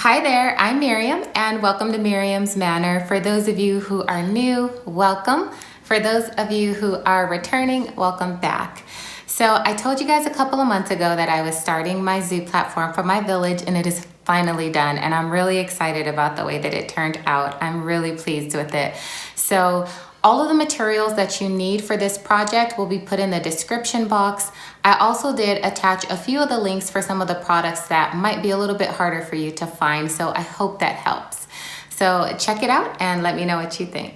Hi there, I'm Miriam and welcome to Miriam's Manor. For those of you who are new, welcome. For those of you who are returning, welcome back. So I told you guys a couple of months ago that I was starting my zoo platform for my village and it is finally done and I'm really excited about the way that it turned out. I'm really pleased with it. So all of the materials that you need for this project will be put in the description box. I also did attach a few of the links for some of the products that might be a little bit harder for you to find, so I hope that helps. So check it out and let me know what you think.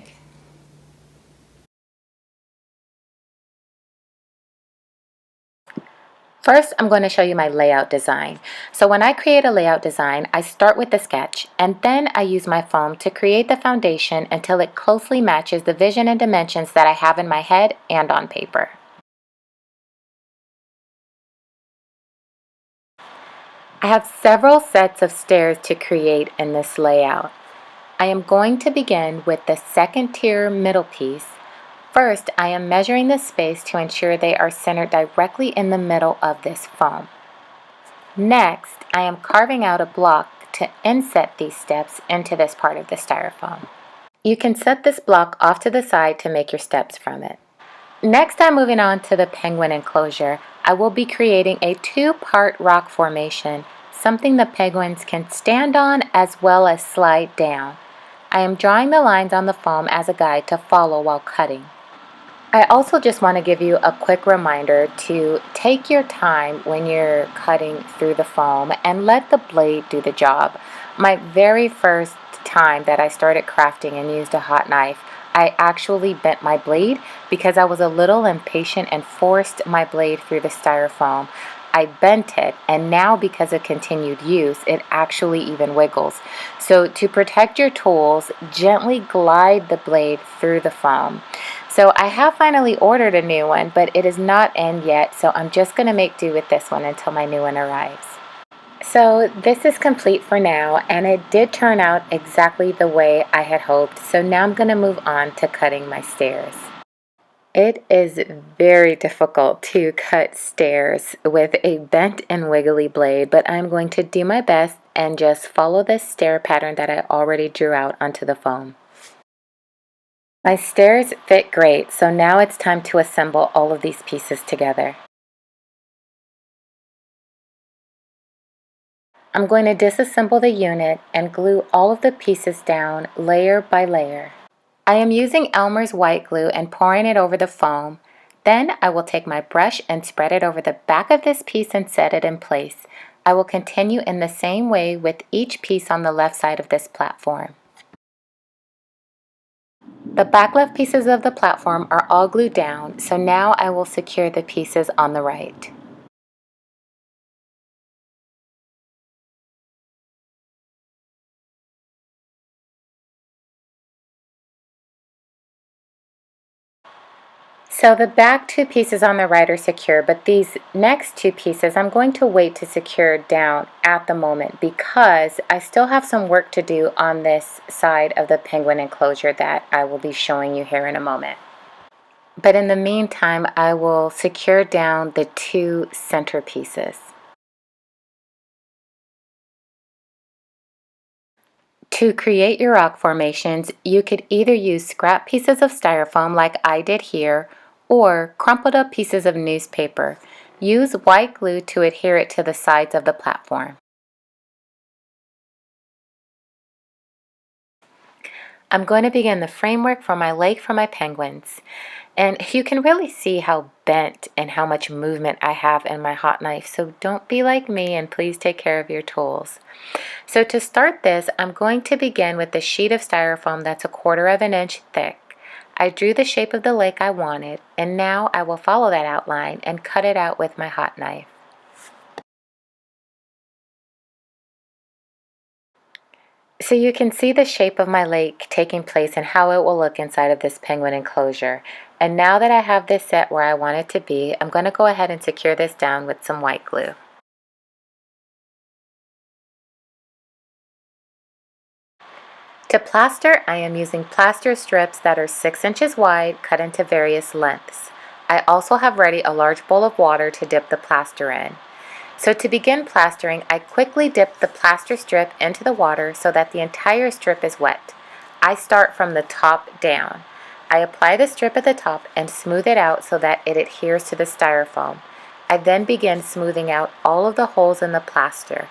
First, I'm going to show you my layout design. So when I create a layout design, I start with the sketch and then I use my foam to create the foundation until it closely matches the vision and dimensions that I have in my head and on paper. I have several sets of stairs to create in this layout. I am going to begin with the second tier middle piece. First, I am measuring the space to ensure they are centered directly in the middle of this foam. Next, I am carving out a block to inset these steps into this part of the styrofoam. You can set this block off to the side to make your steps from it. Next, I'm moving on to the penguin enclosure. I will be creating a two-part rock formation, something the penguins can stand on as well as slide down. I am drawing the lines on the foam as a guide to follow while cutting. I also just want to give you a quick reminder to take your time when you're cutting through the foam and let the blade do the job. My very first time that I started crafting and used a hot knife, I actually bent my blade because I was a little impatient and forced my blade through the styrofoam. I bent it, and now because of continued use, it actually even wiggles. So to protect your tools, gently glide the blade through the foam. So I have finally ordered a new one, but it is not in yet, so I'm just going to make do with this one until my new one arrives. So this is complete for now, and it did turn out exactly the way I had hoped, so now I'm going to move on to cutting my stairs. It is very difficult to cut stairs with a bent and wiggly blade, but I'm going to do my best and just follow this stair pattern that I already drew out onto the foam. My stairs fit great, so now it's time to assemble all of these pieces together. I'm going to disassemble the unit and glue all of the pieces down layer by layer. I am using Elmer's white glue and pouring it over the foam. Then I will take my brush and spread it over the back of this piece and set it in place. I will continue in the same way with each piece on the left side of this platform. The back left pieces of the platform are all glued down, so now I will secure the pieces on the right. So the back two pieces on the right are secure, but these next two pieces I'm going to wait to secure down at the moment because I still have some work to do on this side of the penguin enclosure that I will be showing you here in a moment. But in the meantime, I will secure down the two center pieces. To create your rock formations, you could either use scrap pieces of styrofoam like I did here, or crumpled up pieces of newspaper. Use white glue to adhere it to the sides of the platform. I'm going to begin the framework for my lake for my penguins. And you can really see how bent and how much movement I have in my hot knife, so don't be like me and please take care of your tools. So to start this, I'm going to begin with a sheet of styrofoam that's 1/4 of an inch thick. I drew the shape of the lake I wanted, and now I will follow that outline and cut it out with my hot knife. So you can see the shape of my lake taking place and how it will look inside of this penguin enclosure. And now that I have this set where I want it to be, I'm going to go ahead and secure this down with some white glue. To plaster, I am using plaster strips that are 6 inches wide, cut into various lengths. I also have ready a large bowl of water to dip the plaster in. So to begin plastering, I quickly dip the plaster strip into the water so that the entire strip is wet. I start from the top down. I apply the strip at the top and smooth it out so that it adheres to the styrofoam. I then begin smoothing out all of the holes in the plaster.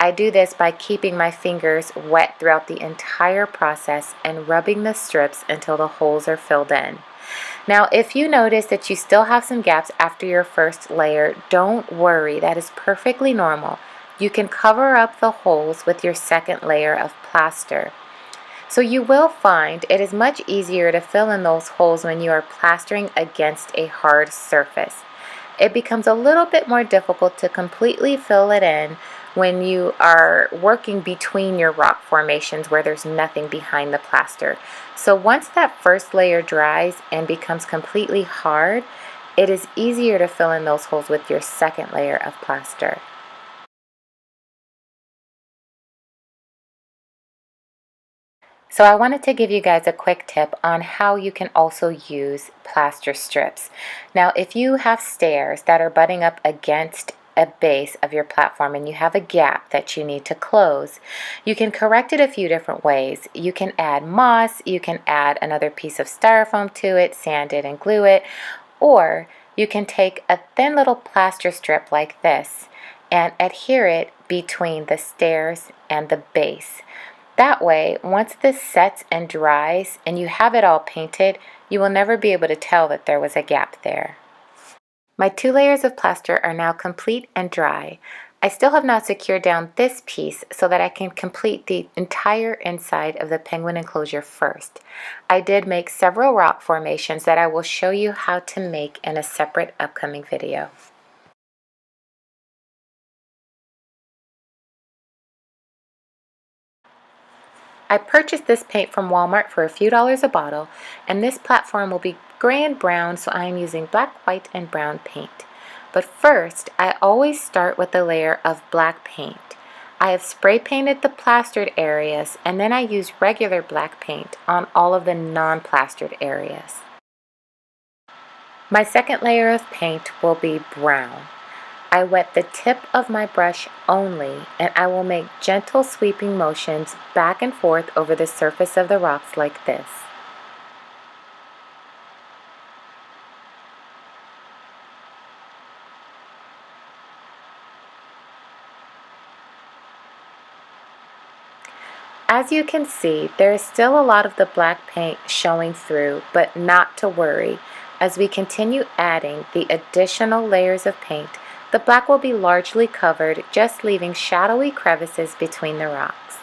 I do this by keeping my fingers wet throughout the entire process and rubbing the strips until the holes are filled in. Now, if you notice that you still have some gaps after your first layer, don't worry, that is perfectly normal. You can cover up the holes with your second layer of plaster. So you will find it is much easier to fill in those holes when you are plastering against a hard surface. It becomes a little bit more difficult to completely fill it in when you are working between your rock formations where there's nothing behind the plaster. So once that first layer dries and becomes completely hard, it is easier to fill in those holes with your second layer of plaster. So I wanted to give you guys a quick tip on how you can also use plaster strips. Now, if you have stairs that are butting up against a base of your platform and you have a gap that you need to close, you can correct it a few different ways. You can add moss, you can add another piece of styrofoam to it, sand it and glue it, or you can take a thin little plaster strip like this and adhere it between the stairs and the base. That way, once this sets and dries and you have it all painted, you will never be able to tell that there was a gap there. My 2 layers of plaster are now complete and dry. I still have not secured down this piece so that I can complete the entire inside of the penguin enclosure first. I did make several rock formations that I will show you how to make in a separate upcoming video. I purchased this paint from Walmart for a few dollars a bottle, and this platform will be gray and brown, so I am using black, white, and brown paint. But first, I always start with a layer of black paint. I have spray painted the plastered areas, and then I use regular black paint on all of the non-plastered areas. My second layer of paint will be brown. I wet the tip of my brush only, and I will make gentle sweeping motions back and forth over the surface of the rocks like this. As you can see, there is still a lot of the black paint showing through, but not to worry. As we continue adding the additional layers of paint, the black will be largely covered, just leaving shadowy crevices between the rocks.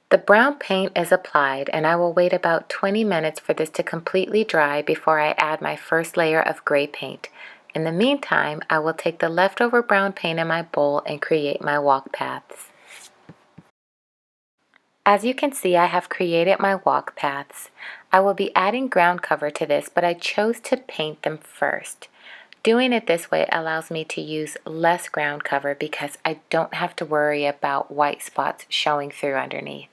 The brown paint is applied, and I will wait about 20 minutes for this to completely dry before I add my first layer of gray paint. In the meantime, I will take the leftover brown paint in my bowl and create my walk paths. As you can see, I have created my walk paths. I will be adding ground cover to this, but I chose to paint them first. Doing it this way allows me to use less ground cover because I don't have to worry about white spots showing through underneath.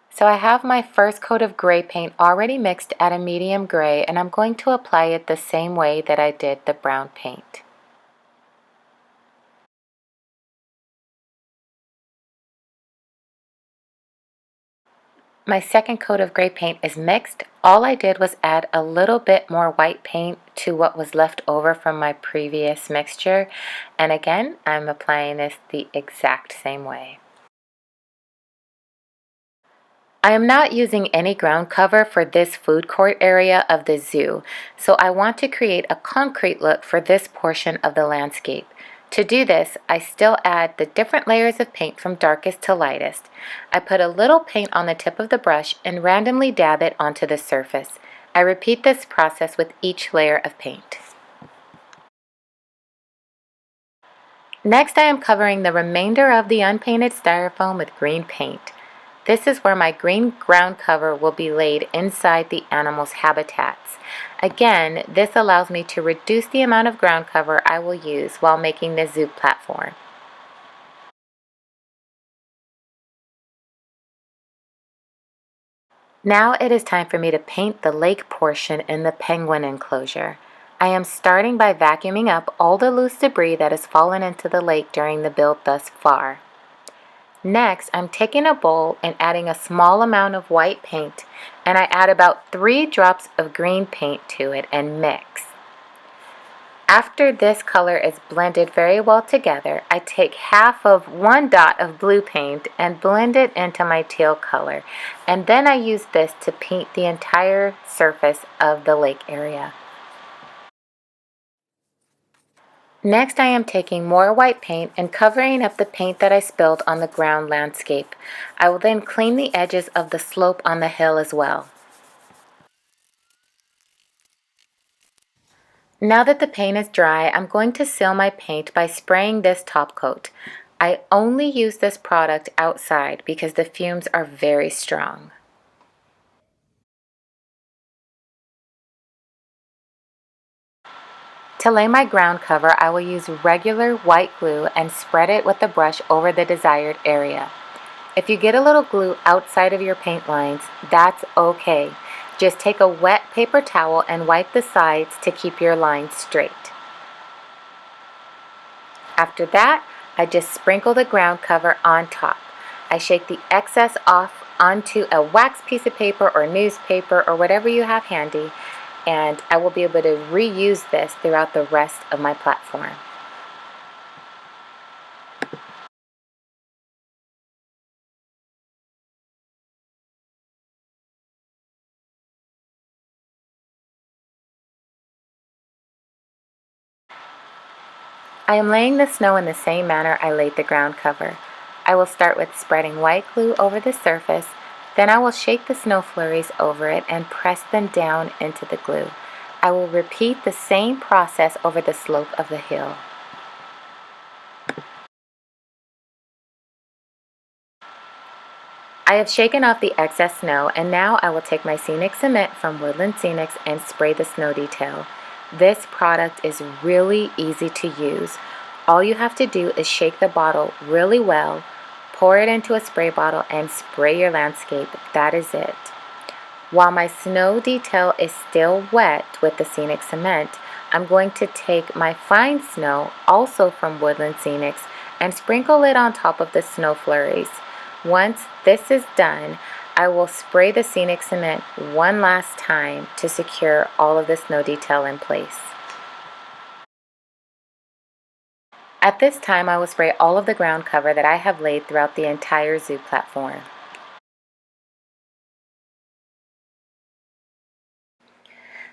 So I have my first coat of gray paint already mixed at a medium gray, and I'm going to apply it the same way that I did the brown paint. My second coat of gray paint is mixed. All I did was add a little bit more white paint to what was left over from my previous mixture. And again, I'm applying this the exact same way. I am not using any ground cover for this food court area of the zoo, so I want to create a concrete look for this portion of the landscape. To do this, I still add the different layers of paint from darkest to lightest. I put a little paint on the tip of the brush and randomly dab it onto the surface. I repeat this process with each layer of paint. Next, I am covering the remainder of the unpainted styrofoam with green paint. This is where my green ground cover will be laid inside the animals' habitats. Again, this allows me to reduce the amount of ground cover I will use while making the zoo platform. Now it is time for me to paint the lake portion in the penguin enclosure. I am starting by vacuuming up all the loose debris that has fallen into the lake during the build thus far. Next, I'm taking a bowl and adding a small amount of white paint, and I add about 3 drops of green paint to it and mix. After this color is blended very well together, I take half of 1 dot of blue paint and blend it into my teal color, and then I use this to paint the entire surface of the lake area. Next, I am taking more white paint and covering up the paint that I spilled on the ground landscape. I will then clean the edges of the slope on the hill as well. Now that the paint is dry, I'm going to seal my paint by spraying this top coat. I only use this product outside because the fumes are very strong. To lay my ground cover, I will use regular white glue and spread it with the brush over the desired area. If you get a little glue outside of your paint lines, that's okay. Just take a wet paper towel and wipe the sides to keep your lines straight. After that, I just sprinkle the ground cover on top. I shake the excess off onto a wax piece of paper or newspaper or whatever you have handy, and I will be able to reuse this throughout the rest of my platform. I am laying the snow in the same manner I laid the ground cover. I will start with spreading white glue over the surface, then I will shake the snow flurries over it and press them down into the glue. I will repeat the same process over the slope of the hill. I have shaken off the excess snow, and now I will take my scenic cement from Woodland Scenics and spray the snow detail. This product is really easy to use. All you have to do is shake the bottle really well, pour it into a spray bottle, and spray your landscape. That is it. While my snow detail is still wet with the scenic cement, I'm going to take my fine snow, also from Woodland Scenics, and sprinkle it on top of the snow flurries. Once this is done, I will spray the scenic cement one last time to secure all of the snow detail in place. At this time, I will spray all of the ground cover that I have laid throughout the entire zoo platform.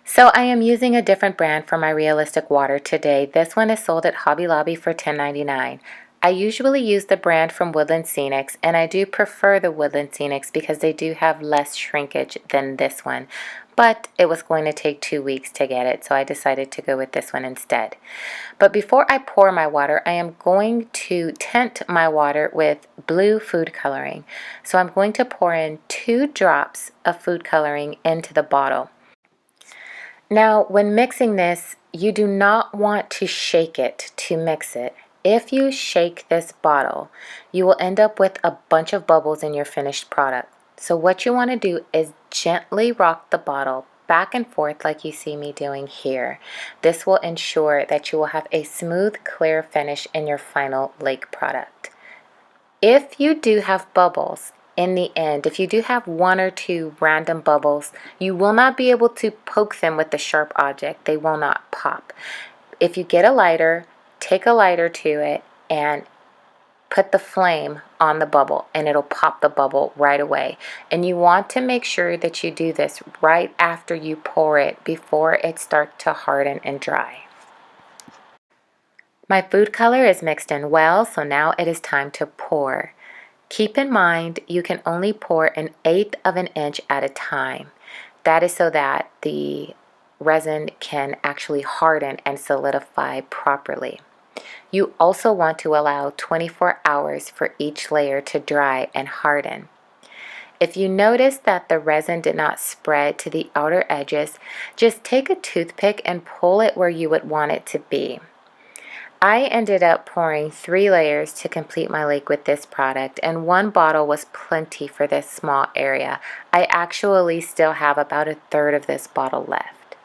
So I am using a different brand for my realistic water today. This one is sold at Hobby Lobby for $10.99. I usually use the brand from Woodland Scenics, and I do prefer the Woodland Scenics because they do have less shrinkage than this one. But it was going to take 2 weeks to get it, so I decided to go with this one instead. But before I pour my water, I am going to tint my water with blue food coloring. So I'm going to pour in 2 drops of food coloring into the bottle. Now, when mixing this, you do not want to shake it to mix it. If you shake this bottle, you will end up with a bunch of bubbles in your finished product. So what you want to do is gently rock the bottle back and forth like you see me doing here. This will ensure that you will have a smooth, clear finish in your final lake product. If you do have bubbles, in the end, if you do have 1 or 2 random bubbles, you will not be able to poke them with the sharp object. They will not pop. If you get a lighter, take a lighter to it and put the flame on the bubble, and it'll pop the bubble right away. And you want to make sure that you do this right after you pour it, before it starts to harden and dry. My food color is mixed in well, so now it is time to pour. Keep in mind, you can only pour 1/8 of an inch at a time. That is so that the resin can actually harden and solidify properly. You also want to allow 24 hours for each layer to dry and harden. If you notice that the resin did not spread to the outer edges, just take a toothpick and pull it where you would want it to be. I ended up pouring 3 layers to complete my lake with this product, and 1 bottle was plenty for this small area. I actually still have about a third of this bottle left.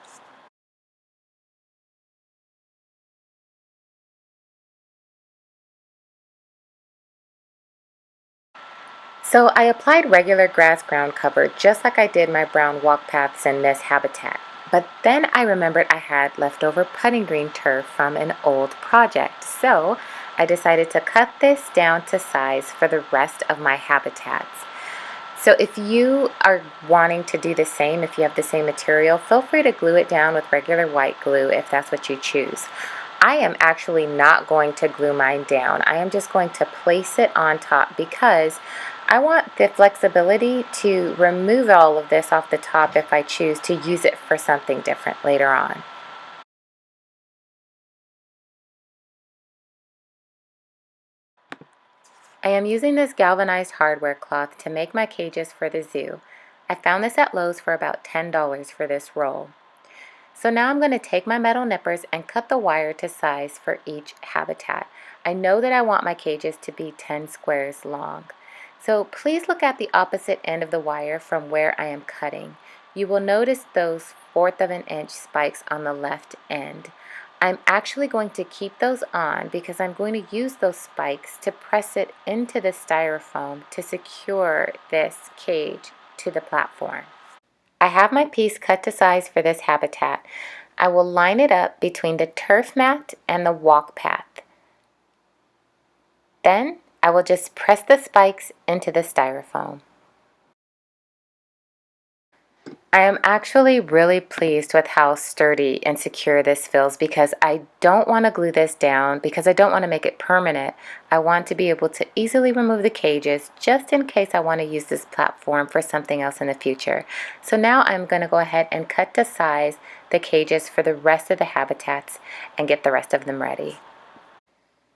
So I applied regular grass ground cover just like I did my brown walk paths in this habitat. But then I remembered I had leftover putting green turf from an old project. So I decided to cut this down to size for the rest of my habitats. So if you are wanting to do the same, if you have the same material, feel free to glue it down with regular white glue if that's what you choose. I am actually not going to glue mine down. I am just going to place it on top because I want the flexibility to remove all of this off the top if I choose to use it for something different later on. I am using this galvanized hardware cloth to make my cages for the zoo. I found this at Lowe's for about $10 for this roll. So now I'm going to take my metal nippers and cut the wire to size for each habitat. I know that I want my cages to be 10 squares long. So please look at the opposite end of the wire from where I am cutting. You will notice those 1/4 of an inch spikes on the left end. I'm actually going to keep those on because I'm going to use those spikes to press it into the styrofoam to secure this cage to the platform. I have my piece cut to size for this habitat. I will line it up between the turf mat and the walk path. Then I will just press the spikes into the styrofoam. I am actually really pleased with how sturdy and secure this feels because I don't want to glue this down because I don't want to make it permanent. I want to be able to easily remove the cages just in case I want to use this platform for something else in the future. So now I'm going to go ahead and cut to size the cages for the rest of the habitats and get the rest of them ready.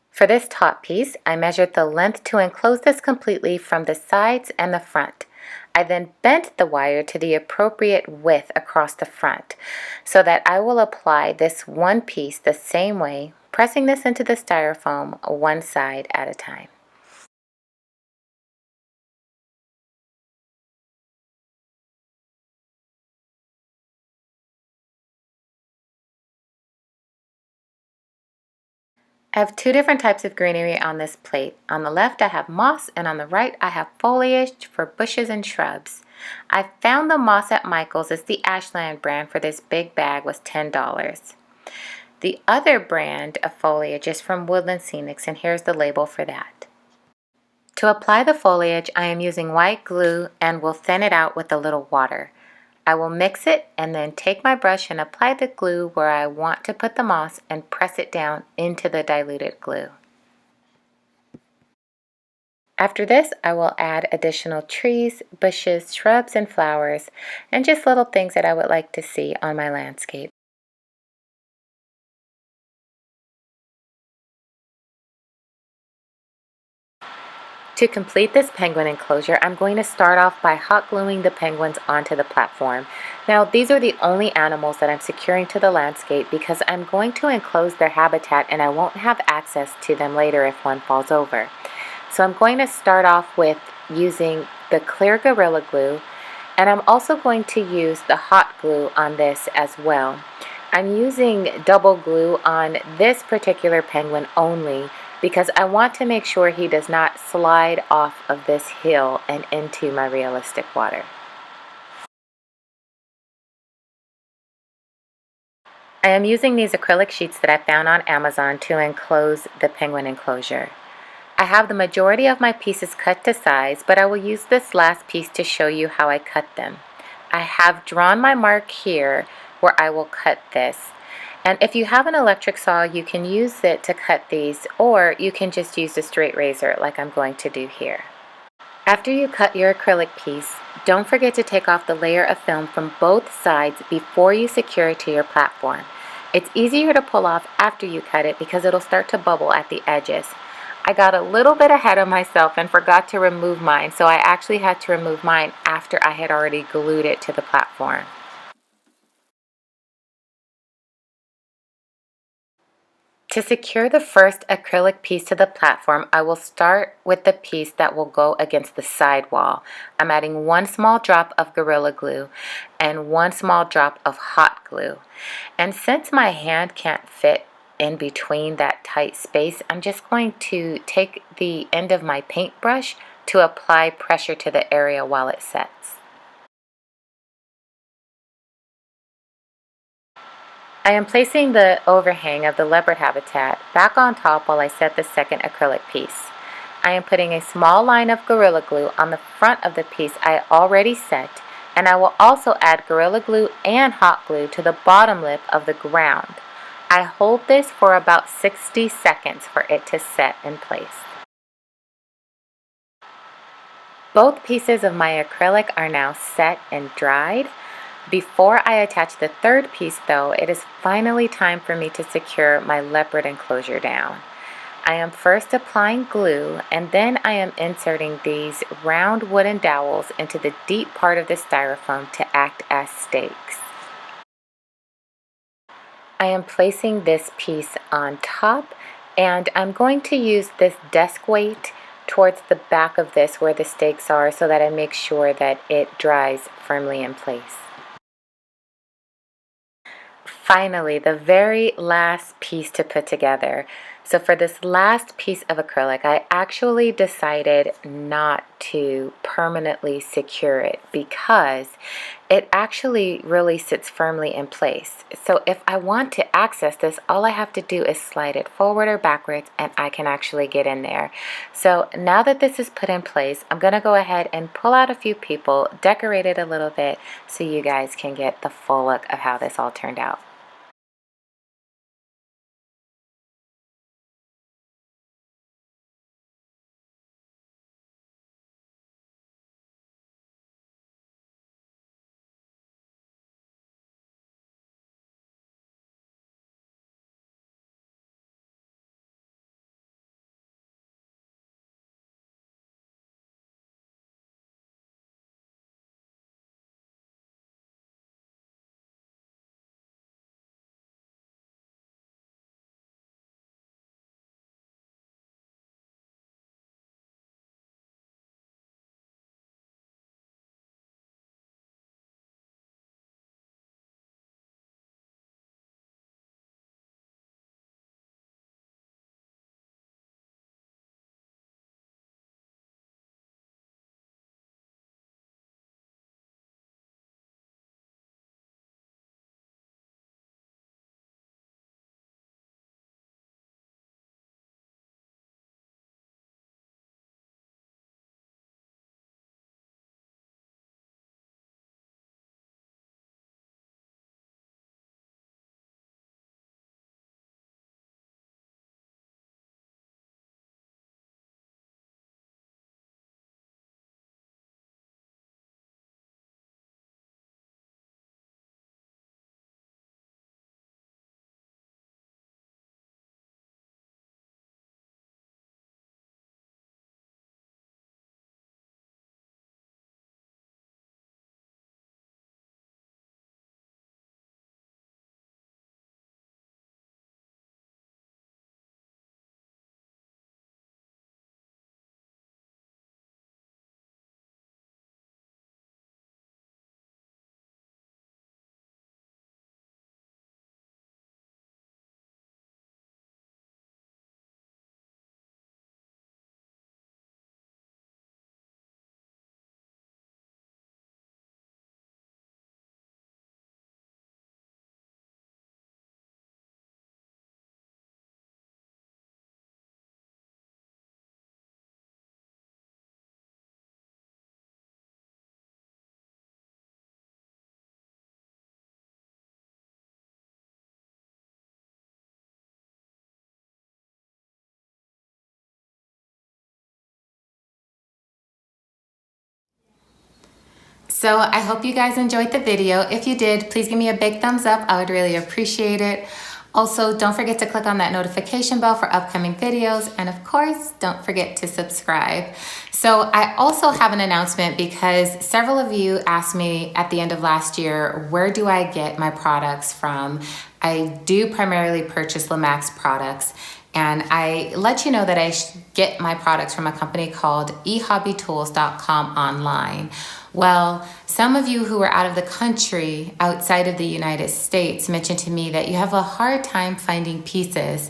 For this top piece, I measured the length to enclose this completely from the sides and the front. I then bent the wire to the appropriate width across the front so that I will apply this one piece the same way, pressing this into the styrofoam one side at a time. I have 2 different types of greenery on this plate. On the left I have moss and on the right I have foliage for bushes and shrubs. I found the moss at Michael's. It's the Ashland brand. For this big bag was $10. The other brand of foliage is from Woodland Scenics, and here's the label for that. To apply the foliage, I am using white glue and will thin it out with a little water. I will mix it and then take my brush and apply the glue where I want to put the moss and press it down into the diluted glue. After this, I will add additional trees, bushes, shrubs, and flowers, and just little things that I would like to see on my landscape. To complete this penguin enclosure, I'm going to start off by hot gluing the penguins onto the platform. Now, these are the only animals that I'm securing to the landscape because I'm going to enclose their habitat and I won't have access to them later if one falls over. So I'm going to start off with using the clear Gorilla Glue, and I'm also going to use the hot glue on this as well. I'm using double glue on this particular penguin only because I want to make sure he does not slide off of this hill and into my realistic water. I am using these acrylic sheets that I found on Amazon to enclose the penguin enclosure. I have the majority of my pieces cut to size, but I will use this last piece to show you how I cut them. I have drawn my mark here where I will cut this. And if you have an electric saw, you can use it to cut these, or you can just use a straight razor like I'm going to do here. After you cut your acrylic piece, don't forget to take off the layer of film from both sides before you secure it to your platform. It's easier to pull off after you cut it because it'll start to bubble at the edges. I got a little bit ahead of myself and forgot to remove mine, so I actually had to remove mine after I had already glued it to the platform. To secure the first acrylic piece to the platform, I will start with the piece that will go against the side wall. I'm adding 1 small drop of Gorilla Glue and 1 small drop of hot glue. And since my hand can't fit in between that tight space, I'm just going to take the end of my paintbrush to apply pressure to the area while it sets. I am placing the overhang of the leopard habitat back on top while I set the second acrylic piece. I am putting a small line of Gorilla Glue on the front of the piece I already set, and I will also add Gorilla Glue and hot glue to the bottom lip of the ground. I hold this for about 60 seconds for it to set in place. Both pieces of my acrylic are now set and dried. Before I attach the third piece though, it is finally time for me to secure my leopard enclosure down. I am first applying glue and then I am inserting these round wooden dowels into the deep part of the styrofoam to act as stakes. I am placing this piece on top and I'm going to use this desk weight towards the back of this where the stakes are so that I make sure that it dries firmly in place. Finally, the very last piece to put together. So for this last piece of acrylic, I actually decided not to permanently secure it because it actually really sits firmly in place. So if I want to access this, all I have to do is slide it forward or backwards and I can actually get in there. So now that this is put in place, I'm going to go ahead and pull out a few people, decorate it a little bit so you guys can get the full look of how this all turned out. So I hope you guys enjoyed the video. If you did, please give me a big thumbs up. I would really appreciate it. Also, don't forget to click on that notification bell for upcoming videos, and of course, don't forget to subscribe. So I also have an announcement because several of you asked me at the end of last year, where do I get my products from? I do primarily purchase Lamax products, and I let you know that I get my products from a company called ehobbytools.com online. Well, some of you who are out of the country, outside of the United States, mentioned to me that you have a hard time finding pieces.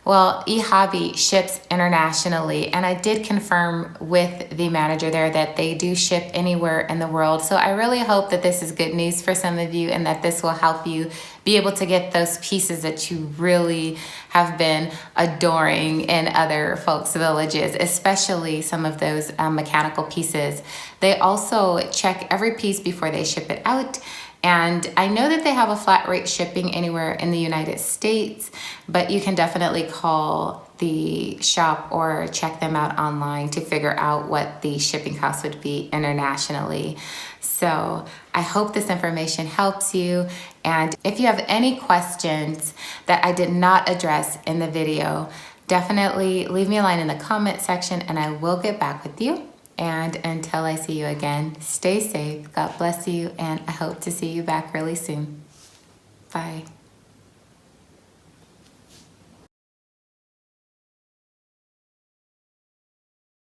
Well, eHobby ships internationally, and I did confirm with the manager there that they do ship anywhere in the world. So I really hope that this is good news for some of you and that this will help you be able to get those pieces that you really have been adoring in other folks' villages, especially some of those mechanical pieces. They also check every piece before they ship it out. And I know that they have a flat rate shipping anywhere in the United States, but you can definitely call the shop or check them out online to figure out what the shipping cost would be internationally. So I hope this information helps you. And if you have any questions that I did not address in the video, definitely leave me a line in the comment section and I will get back with you. And until I see you again, stay safe, God bless you, and I hope to see you back really soon. Bye.